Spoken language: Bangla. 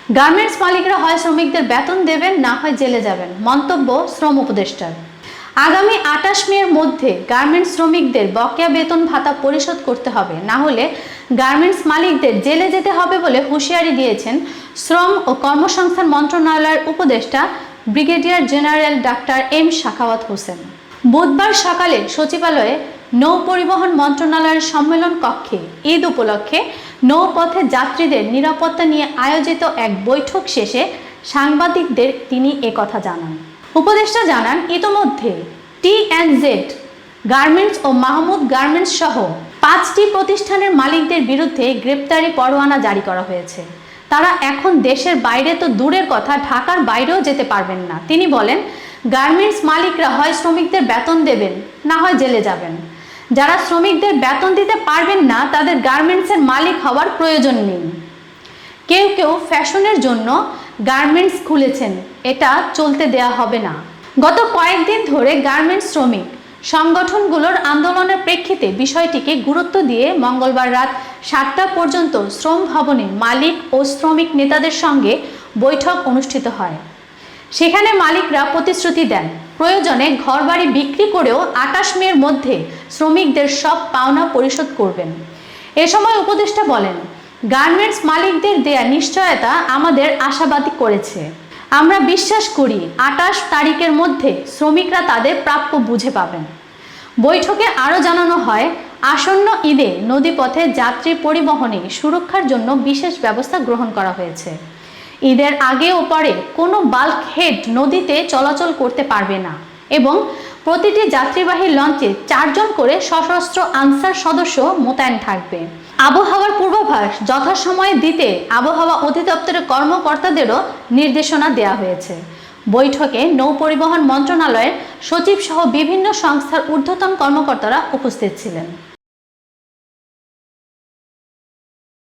গার্মেন্টস মালিকরা হয় শ্রমিকদের বেতন দেবেন, না হয় জেলে যাবেন, মন্তব্য শ্রম উপদেষ্টার। আগামী 28 মের মধ্যে গার্মেন্টস শ্রমিকদের বকেয়া বেতন ভাতা পরিশোধ করতে হবে, না হলে গার্মেন্টস মালিকদের জেলে যেতে হবে বলে হুঁশিয়ারি দিয়েছেন শ্রম ও কর্মসংস্থান মন্ত্রণালয়ের উপদেষ্টা ব্রিগেডিয়ার জেনারেল ডাক্তার এম সাখাওয়াত হোসেন। বুধবার সকালে সচিবালয়ে নৌ পরিবহন মন্ত্রণালয়ের সম্মেলন কক্ষে ঈদ উপলক্ষে নৌপথে যাত্রীদের নিরাপত্তা নিয়ে আয়োজিত এক বৈঠক শেষে সাংবাদিকদের তিনি একথা জানান। উপদেষ্টা জানান, ইতোমধ্যে টি&জেড গার্মেন্টস ও মাহমুদ গার্মেন্টস সহ 5টি প্রতিষ্ঠানের মালিকদের বিরুদ্ধে গ্রেপ্তারি পরোয়ানা জারি করা হয়েছে। তারা এখন দেশের বাইরে তো দূরের কথা, ঢাকার বাইরেও যেতে পারবেন না। তিনি বলেন, গার্মেন্টস মালিকরা হয় শ্রমিকদের বেতন দেবেন, না হয় জেলে যাবেন। যারা শ্রমিকদের বেতন দিতে পারবেন না তাদের গার্মেন্টসের মালিক হওয়ার প্রয়োজন নেই। কেউ কেউ ফ্যাশনের জন্য গার্মেন্টস খুলেছেন, এটা চলতে দেয়া হবে না। গত কয়েকদিন ধরে গার্মেন্টস শ্রমিক সংগঠনগুলোর আন্দোলনের প্রেক্ষিতে বিষয়টিকে গুরুত্ব দিয়ে মঙ্গলবার রাত 7টা পর্যন্ত শ্রম ভবনে মালিক ও শ্রমিক নেতাদের সঙ্গে বৈঠক অনুষ্ঠিত হয়। সেখানে মালিকরা প্রতিশ্রুতি দেন, প্রয়োজনে ঘরবাড়ি বিক্রি করেও 28 মের মধ্যে শ্রমিকদের সব পাওনা পরিশোধ করবেন। এ সময় উপদেষ্টা বলেন, গার্মেন্টস মালিকদের দেয়া নিশ্চয়তা আমাদের আশাবাদী করেছে। আমরা বিশ্বাস করি 28 তারিখের মধ্যে শ্রমিকরা তাদের প্রাপ্য বুঝে পাবেন। বৈঠকে আরও জানানো হয়, আসন্ন ঈদে নদীপথে যাত্রী পরিবহনে সুরক্ষার জন্য বিশেষ ব্যবস্থা গ্রহণ করা হয়েছে। ঈদের আগে ও পরে কোনো বাল্ক হেড নদীতে চলাচল করতে পারবে না এবং প্রতিটি যাত্রীবাহী লঞ্চে 4 জন করে সশস্ত্র আনসার সদস্য মোতায়েন থাকবে। আবহাওয়ার পূর্বাভাস যথাসময়ে দিতে আবহাওয়া অধিদপ্তরের কর্মকর্তাদেরও নির্দেশনা দেওয়া হয়েছে। বৈঠকে নৌ পরিবহন মন্ত্রণালয়ের সচিব সহ বিভিন্ন সংস্থার ঊর্ধ্বতন কর্মকর্তারা উপস্থিত ছিলেন।